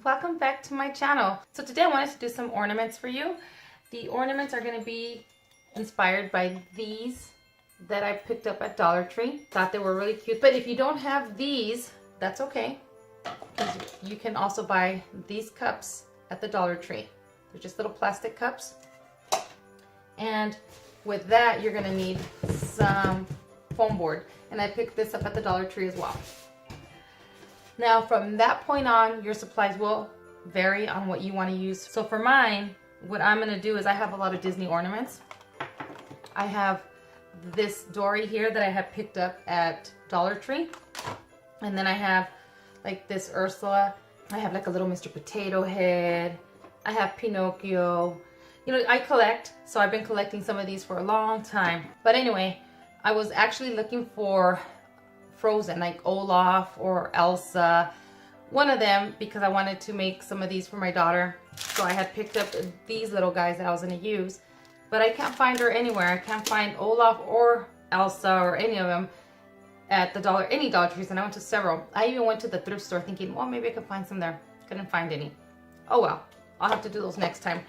Welcome back to my channel. So today I wanted to do some ornaments for you. The ornaments are going to be inspired by these that I picked up at Dollar Tree. Thought they were really cute, but if you don't have these, that's okay. You can also buy these cups at the Dollar Tree. They're just little plastic cups. And with that, you're going to need some foam board. And I picked this up at the Dollar Tree as well. Now from that point on, your supplies will vary on what you want to use. So for mine, what I'm going to do is I have a lot of Disney ornaments. I have this Dory here that I have picked up at Dollar Tree. And then I have like this Ursula. I have like a little Mr. Potato Head. I have Pinocchio. You know, I collect, so I've been collecting some of these for a long time. But anyway, I was actually looking for Frozen, like Olaf or Elsa, one of them, because I wanted to make some of these for my daughter. So I had picked up these little guys that I was going to use, but I can't find her anywhere. I can't find Olaf or Elsa or any of them at the any Dollar Trees, and I went to several. I even went to the thrift store thinking, well, maybe I could find some there. Couldn't find any. Oh well, I'll have to do those next time.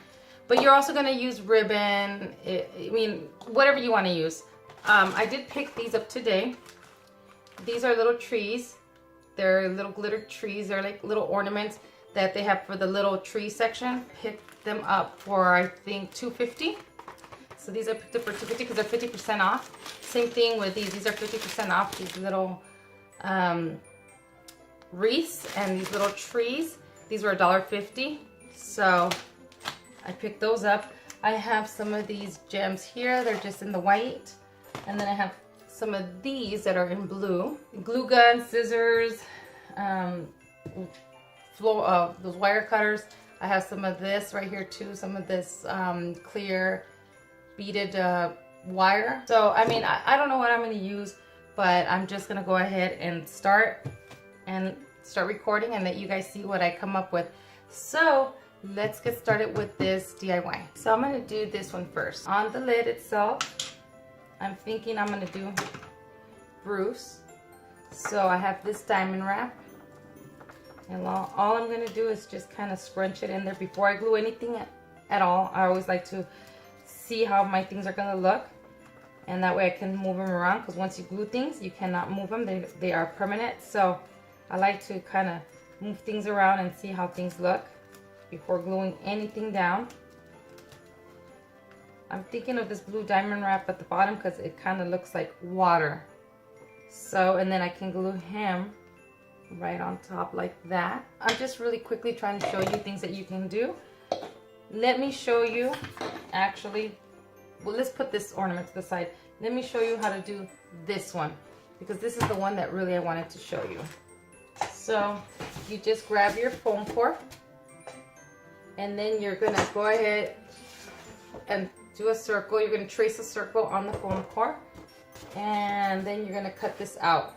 But you're also going to use ribbon, I mean, whatever you want to use. I did pick these up today. These are little trees. They're little glitter trees. They're like little ornaments that they have for the little tree section. Picked them up for, I think, $2.50. So these are picked up for $2.50 because they're 50% off. Same thing with these. These are 50% off. These little wreaths and these little trees. These were $1.50. So I picked those up. I have some of these gems here. They're just in the white. And then I have some of these that are in blue. Glue gun, scissors, those wire cutters. I have some of this right here too. Some of this clear beaded wire. So I mean, I don't know what I'm going to use, but I'm just going to go ahead and start recording and let you guys see what I come up with. So let's get started with this DIY. So I'm going to do this one first. On the lid itself, I'm thinking I'm going to do Bruce. So I have this diamond wrap. And all I'm going to do is just kind of scrunch it in there before I glue anything at all. I always like to see how my things are going to look. And that way I can move them around, because once you glue things, you cannot move them. They are permanent. So I like to kind of move things around and see how things look before gluing anything down. I'm thinking of this blue diamond wrap at the bottom because it kind of looks like water. So, and then I can glue him right on top like that. I'm just really quickly trying to show you things that you can do. Let me show you, actually, well, let's put this ornament to the side. Let me show you how to do this one, because this is the one that really I wanted to show you. So you just grab your foam core, and then you're gonna go ahead and do a circle. You're going to trace a circle on the foam core, and then you're going to cut this out.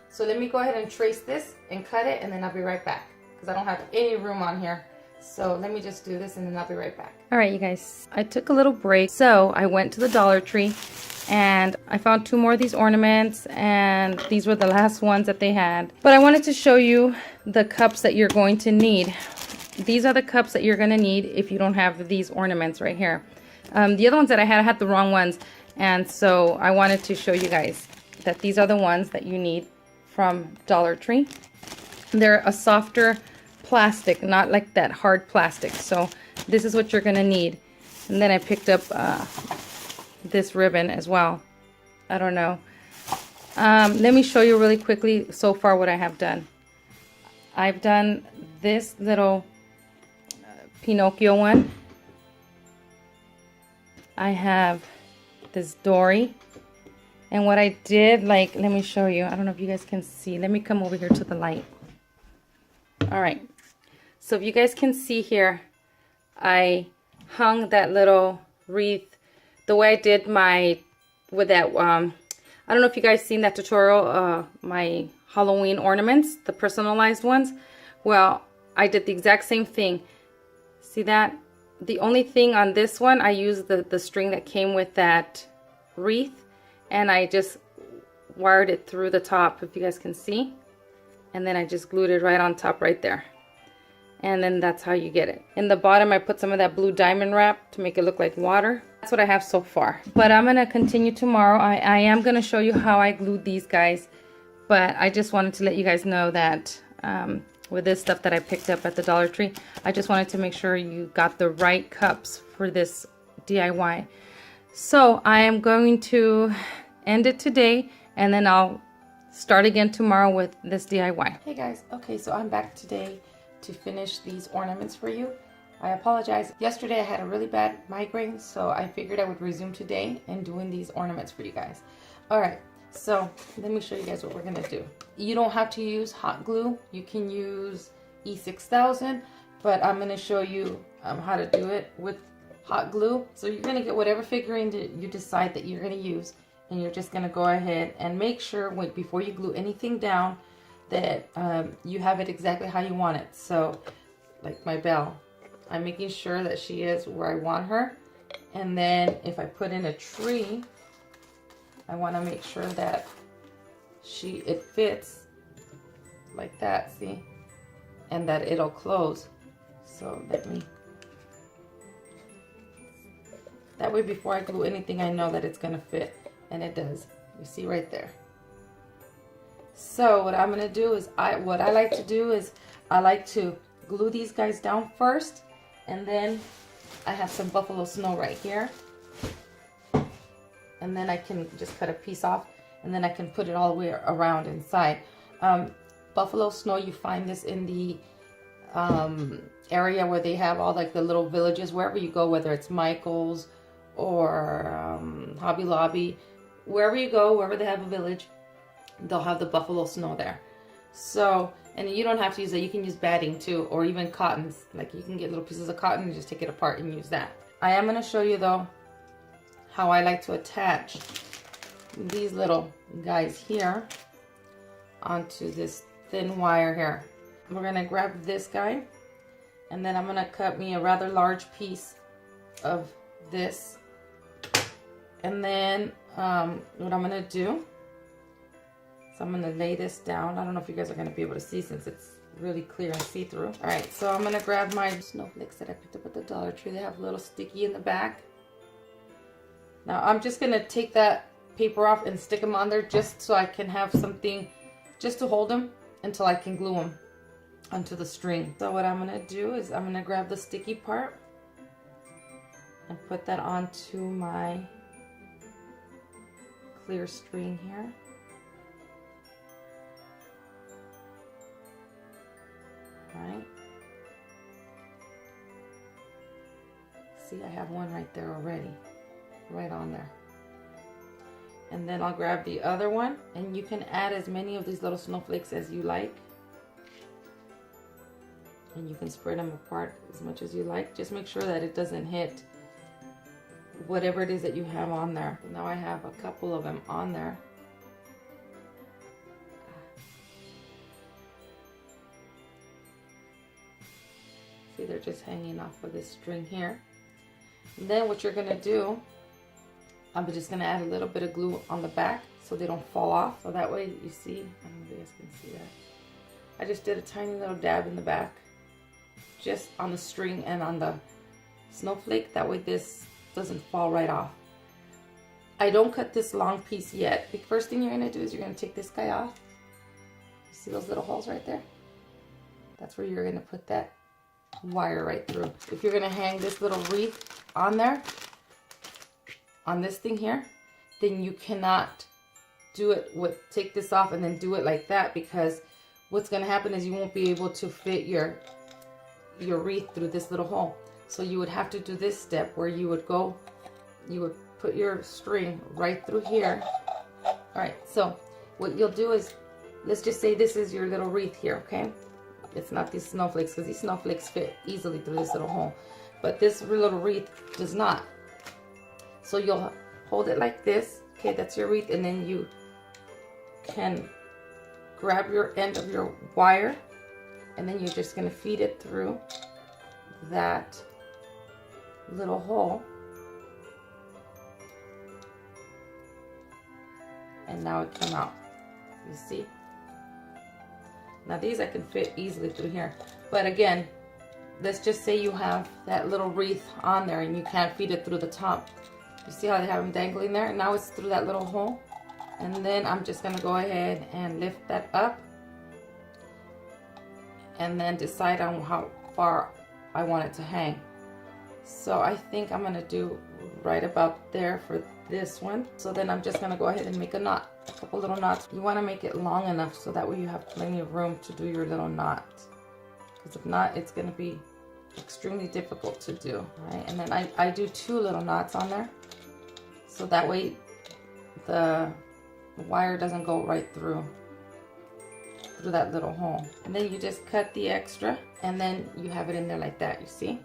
So let me go ahead and trace this and cut it, and then I'll be right back, because I don't have any room on here. So let me just do this and then I'll be right back. All right, you guys, I took a little break. So I went to the Dollar Tree and I found 2 more of these ornaments, and these were the last ones that they had. But I wanted to show you the cups that you're going to need. These are the cups that you're going to need if you don't have these ornaments right here. The other ones that I had the wrong ones, and so I wanted to show you guys that these are the ones that you need from Dollar Tree. They're a softer plastic, not like that hard plastic. So this is what you're going to need. And then I picked up this ribbon as well. I don't know. Let me show you really quickly so far what I have done. I've done this little Pinocchio one. I have this Dory, and what I did, like, let me show you. I don't know if you guys can see. Let me come over here to the light. All right, so if you guys can see here, I hung that little wreath the way I did with that, I don't know if you guys seen that tutorial, my Halloween ornaments, the personalized ones. Well, I did the exact same thing. See that? The only thing on this one, I used the string that came with that wreath, and I just wired it through the top, if you guys can see. And then I just glued it right on top right there. and then that's how you get it. In the bottom, I put some of that blue diamond wrap to make it look like water. That's what I have so far. But I'm gonna continue tomorrow. I am gonna show you how I glued these guys, but I just wanted to let you guys know that with this stuff that I picked up at the Dollar Tree, I just wanted to make sure you got the right cups for this DIY. So I am going to end it today, and then I'll start again tomorrow with this DIY. Hey guys, okay, so I'm back today to finish these ornaments for you. I apologize. Yesterday I had a really bad migraine, so I figured I would resume today and doing these ornaments for you guys. All right, so let me show you guys what we're gonna do. You don't have to use hot glue. You can use E6000, but I'm gonna show you how to do it with hot glue. So you're gonna get whatever figurine that you decide that you're gonna use, and you're just gonna go ahead and make sure before you glue anything down that you have it exactly how you want it. So like my bell, I'm making sure that she is where I want her. And then if I put in a tree, I want to make sure that it fits like that, see? And that it'll close. So that way before I glue anything, I know that it's gonna fit, and it does. You see right there. So what I'm gonna do is, what I like to do is I like to glue these guys down first, and then I have some buffalo snow right here, and then I can just cut a piece off, and then I can put it all the way around inside. Buffalo snow, you find this in the area where they have all like the little villages, wherever you go, whether it's Michael's or Hobby Lobby, wherever you go, wherever they have a village, they'll have the buffalo snow there. So, and you don't have to use it, you can use batting too, or even cottons. Like you can get little pieces of cotton and just take it apart and use that. I am going to show you though how I like to attach these little guys here onto this thin wire here. We're going to grab this guy, and then I'm going to cut me a rather large piece of this. And then what I'm going to do, so I'm going to lay this down. I don't know if you guys are going to be able to see since it's really clear and see-through. All right, so I'm going to grab my snowflakes that I picked up at the Dollar Tree. They have a little sticky in the back. Now I'm just going to take that paper off and stick them on there just so I can have something just to hold them until I can glue them onto the string. So what I'm going to do is I'm going to grab the sticky part and put that onto my clear string here. Right. See, I have one right there already, right on there. And then I'll grab the other one, and you can add as many of these little snowflakes as you like. And you can spread them apart as much as you like. Just make sure that it doesn't hit whatever it is that you have on there. Now I have a couple of them on there. See, they're just hanging off of this string here. And then what you're gonna do, I'm just gonna add a little bit of glue on the back so they don't fall off. So that way, you see, I don't know if you guys can see that. I just did a tiny little dab in the back, just on the string and on the snowflake. That way this doesn't fall right off. I don't cut this long piece yet. The first thing you're gonna do is you're gonna take this guy off. You see those little holes right there? That's where you're gonna put that wire right through. If you're gonna hang this little wreath on there, on this thing here, then you cannot do it with, take this off and then do it like that, because what's gonna happen is you won't be able to fit your wreath through this little hole. So you would have to do this step where you would go, you would put your string right through here. All right, so what you'll do is, let's just say this is your little wreath here, okay? It's not these snowflakes, because these snowflakes fit easily through this little hole. But this little wreath does not. So you'll hold it like this. Okay, that's your wreath. And then you can grab your end of your wire. And then you're just going to feed it through that little hole. And now it came out. You see? Now these I can fit easily through here. But again, let's just say you have that little wreath on there and you can't feed it through the top. You see how they have them dangling there? Now it's through that little hole. And then I'm just gonna go ahead and lift that up and then decide on how far I want it to hang. So I think I'm gonna do right about there for this one. So then I'm just gonna go ahead and make a knot, a couple little knots. You wanna make it long enough so that way you have plenty of room to do your little knot. Because if not, it's gonna be extremely difficult to do, right? And then I do 2 little knots on there. So that way the wire doesn't go right through that little hole. And then you just cut the extra and then you have it in there like that, you see?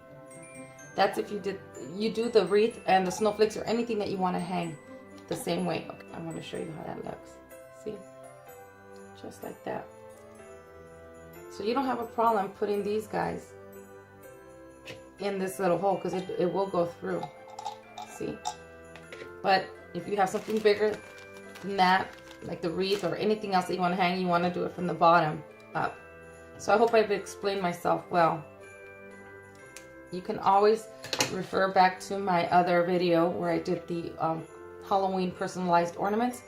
That's if you do the wreath and the snowflakes or anything that you want to hang the same way. Okay, I want to show you how that looks. See? Just like that. So you don't have a problem putting these guys in this little hole because it will go through. See? But if you have something bigger than that, like the wreath or anything else that you want to hang, you want to do it from the bottom up. So I hope I've explained myself well. You can always refer back to my other video where I did the Halloween personalized ornaments,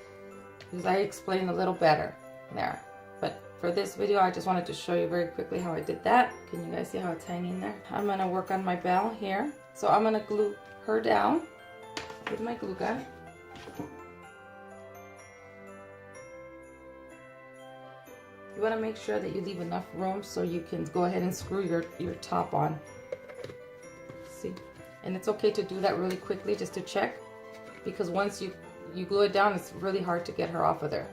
because I explained a little better there. But for this video, I just wanted to show you very quickly how I did that. Can you guys see how it's hanging there? I'm going to work on my bell here. So I'm going to glue her down with my glue gun. You want to make sure that you leave enough room so you can go ahead and screw your top on. See? And it's okay to do that really quickly just to check, because once you glue it down, it's really hard to get her off of there.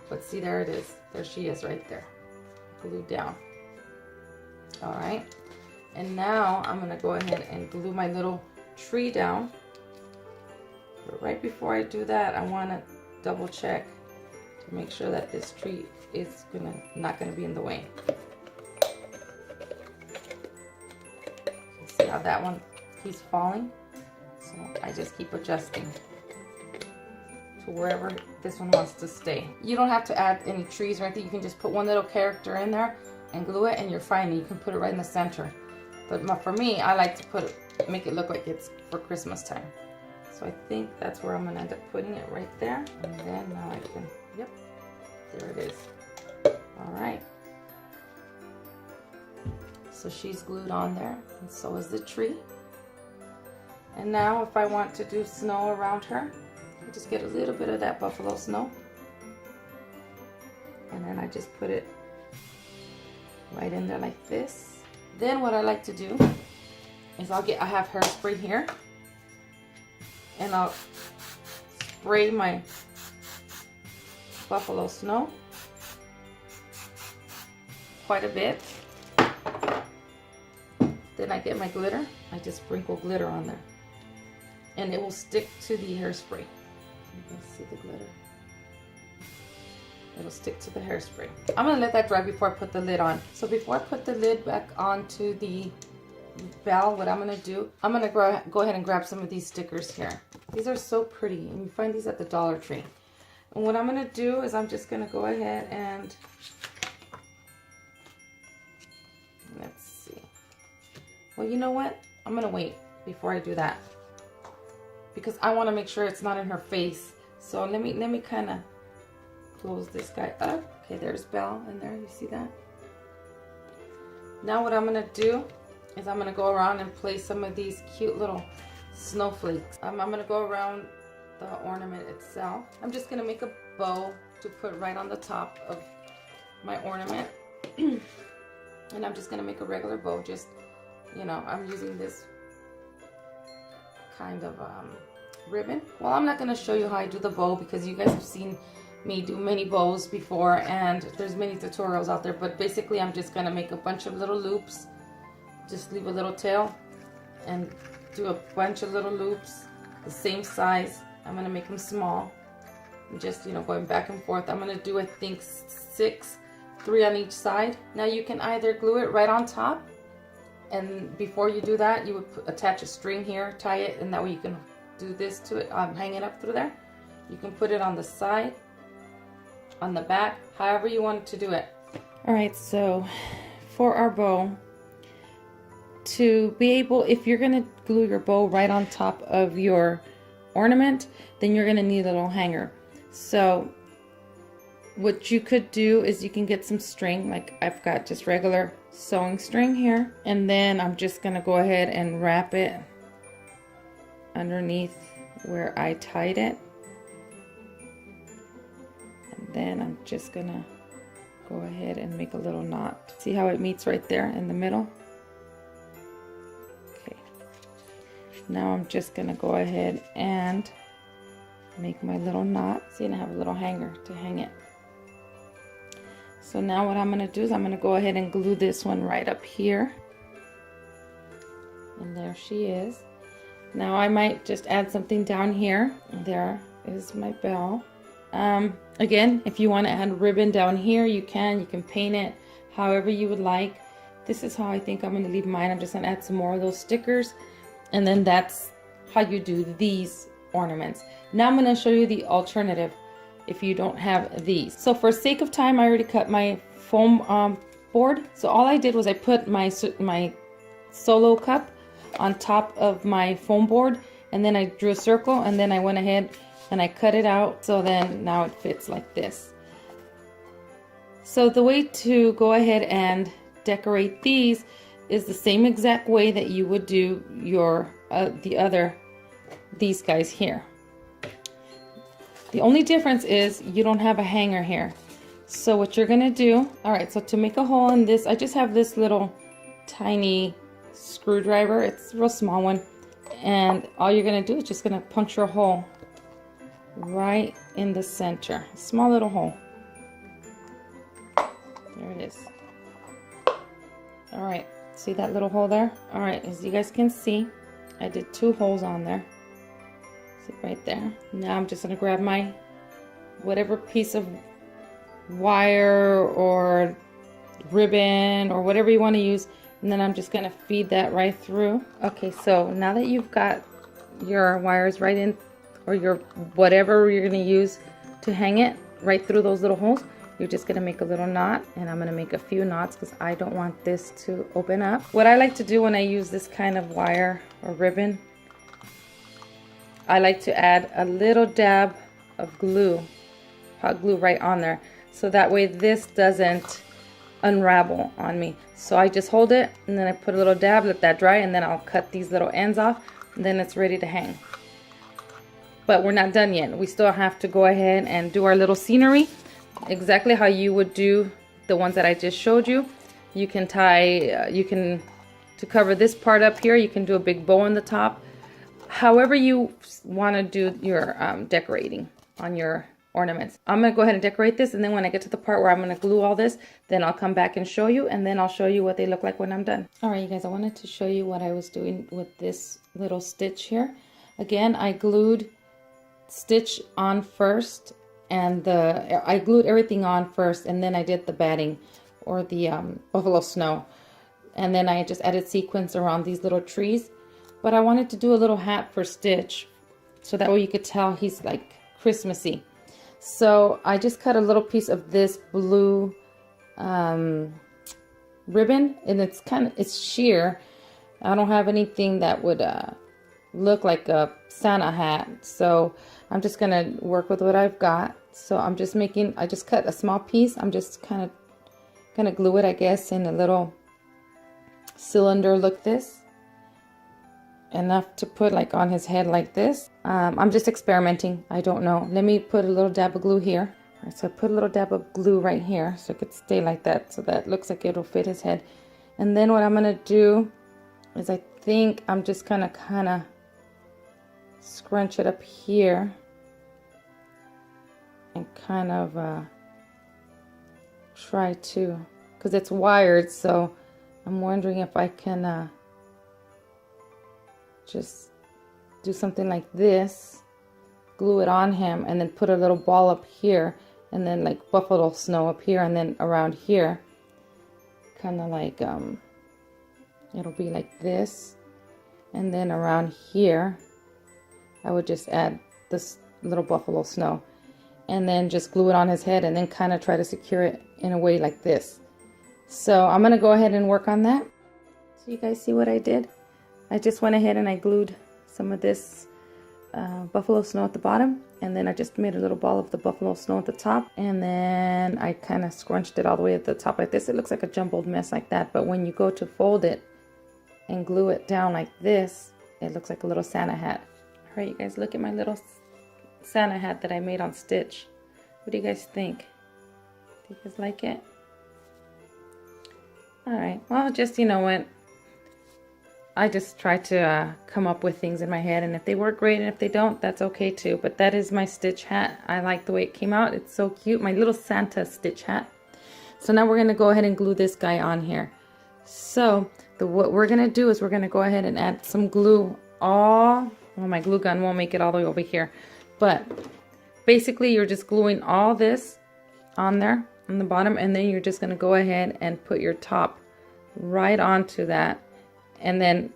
But see, there it is. There she is right there, glued down. All right. And now I'm going to go ahead and glue my little tree down. But right before I do that, I want to double check to make sure that this tree is not gonna be in the way. See how that one keeps falling? So I just keep adjusting to wherever this one wants to stay. You don't have to add any trees or anything. You can just put one little character in there and glue it, and you're fine. You can put it right in the center. But for me, I like to make it look like it's for Christmas time. So I think that's where I'm gonna end up putting it, right there. And then now I can, yep, there it is. All right, so she's glued on there, and so is the tree. And now if I want to do snow around her, I just get a little bit of that buffalo snow, and then I just put it right in there like this. Then what I like to do is I have hairspray here, and I'll spray my buffalo snow quite a bit. Then I get my glitter. I just sprinkle glitter on there, and it will stick to the hairspray. You can see the glitter. It'll stick to the hairspray. I'm gonna let that dry before I put the lid on. So before I put the lid back onto the bell, what I'm gonna do, I'm gonna go ahead and grab some of these stickers here. These are so pretty, and you find these at the Dollar Tree. And what I'm gonna do is I'm just gonna go ahead and let's see. Well, you know what? I'm gonna wait before I do that, because I want to make sure it's not in her face. So let me kind of close this guy up. Okay, there's Belle in there. You see that? Now what I'm gonna do is I'm gonna go around and place some of these cute little snowflakes. I'm gonna go around the ornament itself. I'm just gonna make a bow to put right on the top of my ornament. And I'm just gonna make a regular bow. Just, you know, I'm using this kind of ribbon. Well, I'm not gonna show you how I do the bow, because you guys have seen me do many bows before, and there's many tutorials out there. But basically I'm just gonna make a bunch of little loops, just leave a little tail, and do a bunch of little loops the same size. I'm gonna make them small, and just, you know, going back and forth. I'm gonna do, I think, 6, 3 on each side. Now you can either glue it right on top, and before you do that, you would attach a string here, tie it, and that way you can do this to it, hang it up through there. You can put it on the side, on the back, however you want to do it. All right, so for our bow, to be able, if you're gonna glue your bow right on top of your ornament, then you're gonna need a little hanger. So what you could do is you can get some string, like I've got just regular sewing string here, and then I'm just gonna go ahead and wrap it underneath where I tied it. And then I'm just gonna go ahead and make a little knot. See how it meets right there in the middle? Okay. Now I'm just gonna go ahead and make my little knot. See, and I have a little hanger to hang it. So now what I'm gonna do is I'm gonna go ahead and glue this one right up here. And there she is. Now I might just add something down here. There is my bell. Again, if you want to add ribbon down here, you can paint it however you would like. This is how I think I'm going to leave mine. I'm just going to add some more of those stickers, and then that's how you do these ornaments. Now I'm going to show you the alternative if you don't have these. So for sake of time, I already cut my foam board. So all I did was I put my solo cup on top of my foam board, and then I drew a circle, and then I went ahead and I cut it out, so then now it fits like this. So the way to go ahead and decorate these is the same exact way that you would do your these guys here. The only difference is you don't have a hanger here. So what you're gonna do, all right, so to make a hole in this, I just have this little tiny screwdriver. It's a real small one, and all you're gonna do is just gonna puncture a hole right in the center, a small little hole. There it is. All right, see that little hole there? All right, as you guys can see, I did 2 holes on there. See right there. Now I'm just gonna grab my whatever piece of wire or ribbon or whatever you want to use, and then I'm just gonna feed that right through. Okay, so now that you've got your wires right in, or your whatever you're gonna use to hang it right through those little holes, you're just gonna make a little knot, and I'm gonna make a few knots because I don't want this to open up. What I like to do when I use this kind of wire or ribbon, I like to add a little dab of glue, hot glue, right on there, so that way this doesn't unravel on me. So I just hold it, and then I put a little dab, let that dry, and then I'll cut these little ends off, and then it's ready to hang. But we're not done yet. We still have to go ahead and do our little scenery exactly how you would do the ones that I just showed you. You can tie, to cover this part up here, you can do a big bow on the top. However you want to do your decorating on your ornaments. I'm going to go ahead and decorate this, and then when I get to the part where I'm going to glue all this, then I'll come back and show you, and then I'll show you what they look like when I'm done. Alright you guys, I wanted to show you what I was doing with this little stitch here. Again, I glued stitch on first, and I glued everything on first, and then I did the batting or the buffalo snow, and then I just added sequins around these little trees. But I wanted to do a little hat for Stitch, so that way you could tell he's like Christmassy. So I just cut a little piece of this blue ribbon, and it's sheer. I don't have anything that would look like a Santa hat, so I'm just gonna work with what I've got. So I just cut a small piece. I'm just kind of gonna glue it, I guess, in a little cylinder. Look, this enough to put like on his head like this. I'm just experimenting. I don't know. Let me put a little dab of glue here. All right, so I put a little dab of glue right here so it could stay like that, so that looks like it'll fit his head. And then what I'm gonna do is I think I'm just gonna kind of scrunch it up here and kind of try to, because it's wired, so I'm wondering if I can just do something like this, glue it on him, and then put a little ball up here, and then like buffalo snow up here, and then around here, kind of like it'll be like this, and then around here I would just add this little buffalo snow, and then just glue it on his head, and then kind of try to secure it in a way like this. So I'm gonna go ahead and work on that. So you guys see what I did? I just went ahead and I glued some of this buffalo snow at the bottom, and then I just made a little ball of the buffalo snow at the top, and then I kind of scrunched it all the way at the top like this. It looks like a jumbled mess like that, but when you go to fold it and glue it down like this, it looks like a little Santa hat. All right, you guys, look at my little Santa hat that I made on Stitch. What do you guys think? Do you guys like it? All right, well, just, you know what, I just try to come up with things in my head, and if they work, great, and if they don't, that's okay too. But that is my Stitch hat. I like the way it came out. It's so cute, my little Santa Stitch hat. So now we're gonna go ahead and glue this guy on here. So what we're gonna do is we're gonna go ahead and add some glue well, my glue gun won't make it all the way over here, but basically you're just gluing all this on there on the bottom, and then you're just gonna go ahead and put your top right onto that, and then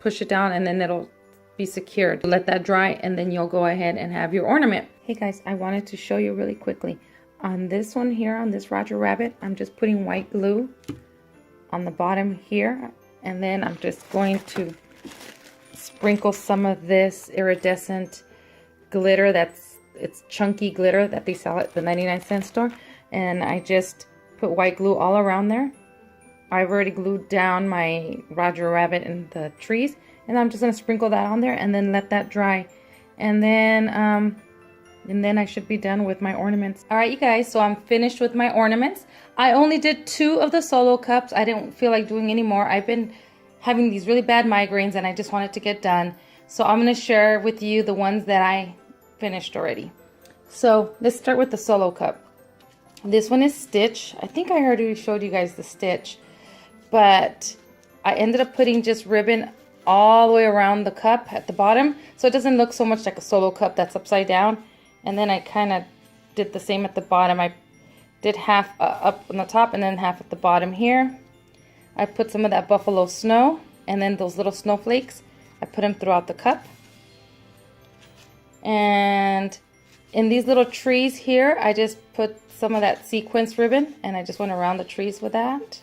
push it down, and then it'll be secured. Let that dry, and then you'll go ahead and have your ornament. Hey guys, I wanted to show you really quickly. On this one here, on this Roger Rabbit, I'm just putting white glue on the bottom here, and then I'm just going to sprinkle some of this iridescent glitter. It's chunky glitter that they sell at the 99-cent store, and I just put white glue all around there. I've already glued down my Roger Rabbit and the trees, and I'm just going to sprinkle that on there and then let that dry, and then I should be done with my ornaments. All right, you guys, so I'm finished with my ornaments. I only did 2 of the solo cups. I didn't feel like doing any more. I've been having these really bad migraines, and I just wanted to get done. So I'm going to share with you the ones that I finished already. So let's start with the solo cup. This one is Stitch. I think I already showed you guys the Stitch, but I ended up putting just ribbon all the way around the cup at the bottom, so it doesn't look so much like a solo cup that's upside down. And then I kind of did the same at the bottom. I did half up on the top and then half at the bottom here. I put some of that buffalo snow, and then those little snowflakes, I put them throughout the cup. And in these little trees here, I just put some of that sequence ribbon, and I just went around the trees with that.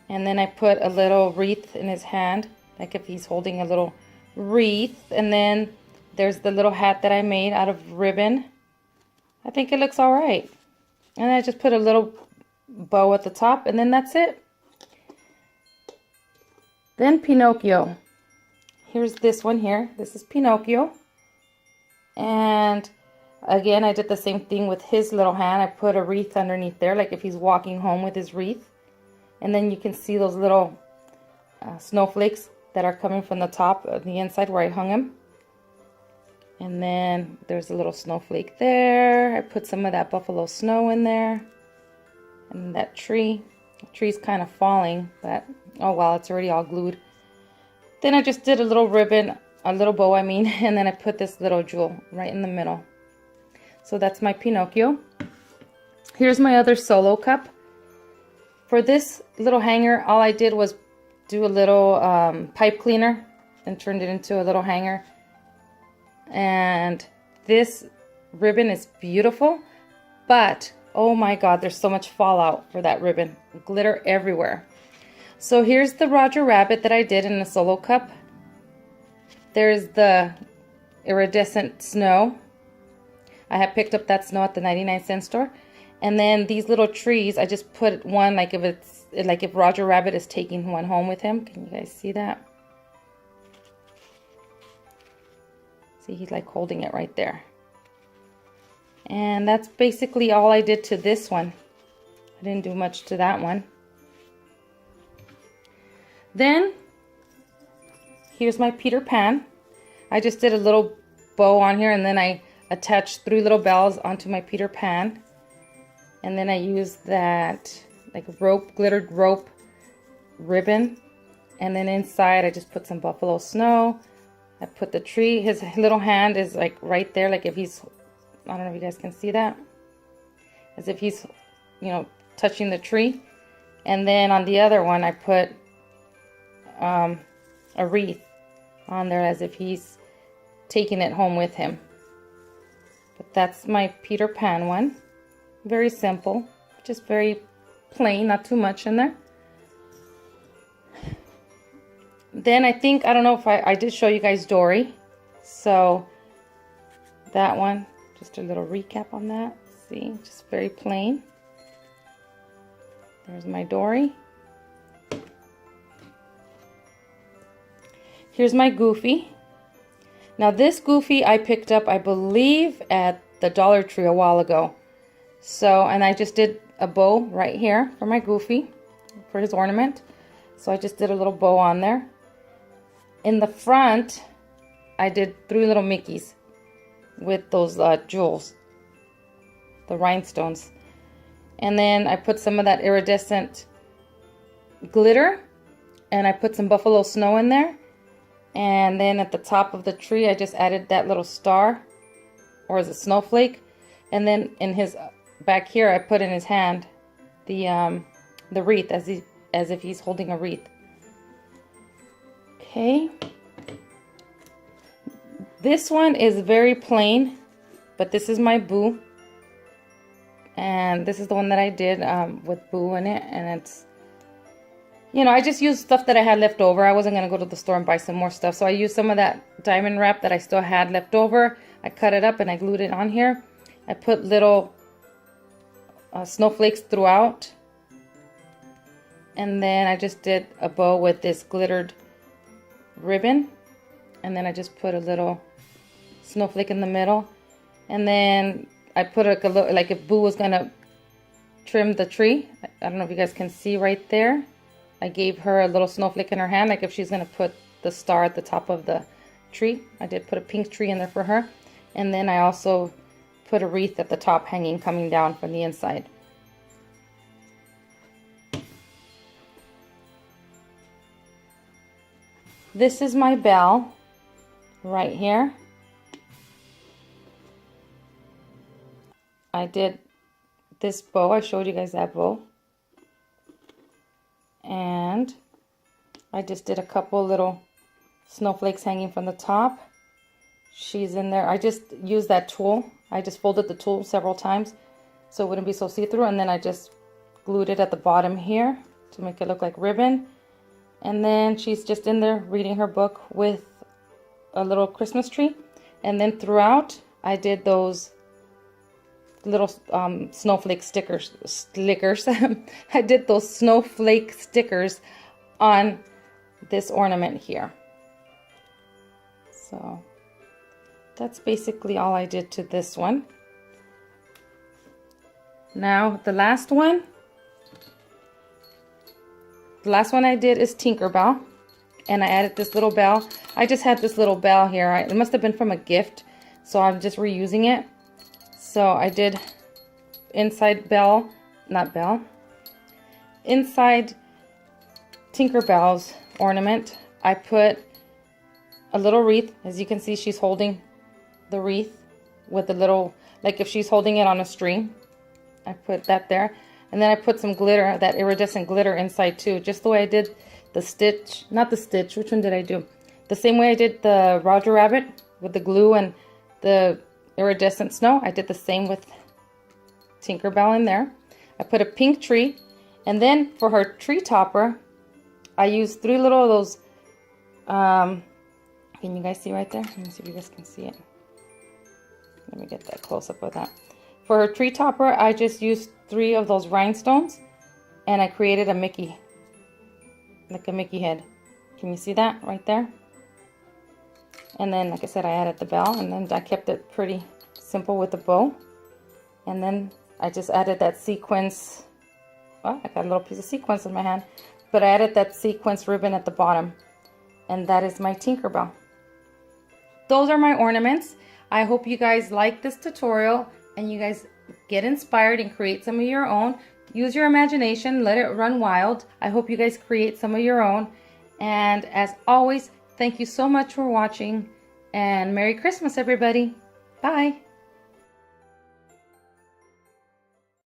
And then I put a little wreath in his hand, like if he's holding a little wreath. And then there's the little hat that I made out of ribbon. I think it looks all right. And I just put a little bow at the top, and then that's it. Then Pinocchio. Here's this one here. This is Pinocchio. And again, I did the same thing with his little hand. I put a wreath underneath there, like if he's walking home with his wreath. And then you can see those little snowflakes that are coming from the top of the inside where I hung him. And then there's a little snowflake there. I put some of that buffalo snow in there. And that tree. The tree's kind of falling, but oh well, it's already all glued. Then I just did a little ribbon, a little bow I mean, and then I put this little jewel right in the middle. So that's my Pinocchio. Here's my other solo cup. For this little hanger, all I did was do a little pipe cleaner and turned it into a little hanger. And this ribbon is beautiful, but oh my god, there's so much fallout for that ribbon. Glitter everywhere. So here's the Roger Rabbit that I did in a solo cup. There's the iridescent snow. I had picked up that snow at the 99-cent store. And then these little trees, I just put one like if Roger Rabbit is taking one home with him. Can you guys see that? See, he's like holding it right there. And that's basically all I did to this one. I didn't do much to that one. Then, here's my Peter Pan. I just did a little bow on here, and then I attached 3 little bells onto my Peter Pan. And then I used that like rope, glittered rope ribbon. And then inside I just put some buffalo snow. I put the tree. His little hand is like right there, like if he's, I don't know if you guys can see that. As if he's, you know, touching the tree. And then on the other one I put a wreath on there as if he's taking it home with him. But that's my Peter Pan one. Very simple, just very plain, not too much in there. Then I think, I don't know if I did show you guys Dory. So that one, just a little recap on that. See, just very plain. There's my Dory. Here's my Goofy. Now this Goofy I picked up, I believe, at the Dollar Tree a while ago. So, and I just did a bow right here for my Goofy, for his ornament. So I just did a little bow on there. In the front, I did 3 little Mickeys with those jewels, the rhinestones. And then I put some of that iridescent glitter, and I put some buffalo snow in there. And then at the top of the tree, I just added that little star, or is it snowflake? And then in his back here, I put in his hand the wreath, as if he's holding a wreath. Okay. This one is very plain, but this is my Boo. And this is the one that I did with Boo in it. And it's, you know, I just used stuff that I had left over. I wasn't going to go to the store and buy some more stuff. So I used some of that diamond wrap that I still had left over. I cut it up and I glued it on here. I put little snowflakes throughout. And then I just did a bow with this glittered ribbon. And then I just put a little snowflake in the middle. And then I put like if Boo was gonna trim the tree. I don't know if you guys can see right there. I gave her a little snowflake in her hand, like if she's gonna put the star at the top of the tree. I did put a pink tree in there for her. And then I also put a wreath at the top hanging, coming down from the inside. This is my bell right here. I did this bow. I showed you guys that bow. And I just did a couple little snowflakes hanging from the top. She's in there. I just used that tool. I just folded the tool several times so it wouldn't be so see-through. And then I just glued it at the bottom here to make it look like ribbon. And then she's just in there reading her book with a little Christmas tree. And then throughout, I did those little snowflake stickers. I did those snowflake stickers on this ornament here. So that's basically all I did to this one. Now the last one I did is Tinkerbell, and I added this little bell. I just had this little bell here. It must have been from a gift, so I'm just reusing it. So I did inside inside Tinkerbell's ornament, I put a little wreath. As you can see, she's holding the wreath with a little, like if she's holding it on a string. I put that there. And then I put some glitter, that iridescent glitter inside too, just the way I did the stitch, not the stitch, which one did I do? The same way I did the Roger Rabbit with the glue and the iridescent snow. I did the same with Tinkerbell in there. I put a pink tree, and then for her tree topper, I used 3 little of those, can you guys see right there? Let me see if you guys can see it. Let me get that close up with that. For her tree topper, I just used 3 of those rhinestones, and I created a Mickey, like a Mickey head. Can you see that right there? And then, like I said, I added the bell, and then I kept it pretty simple with the bow. And then I just added that sequins. Oh, I got a little piece of sequins in my hand, but I added that sequins ribbon at the bottom. And that is my Tinkerbell. Those are my ornaments. I hope you guys like this tutorial and you guys get inspired and create some of your own. Use your imagination, let it run wild. I hope you guys create some of your own. And as always, thank you so much for watching, and Merry Christmas, everybody. Bye.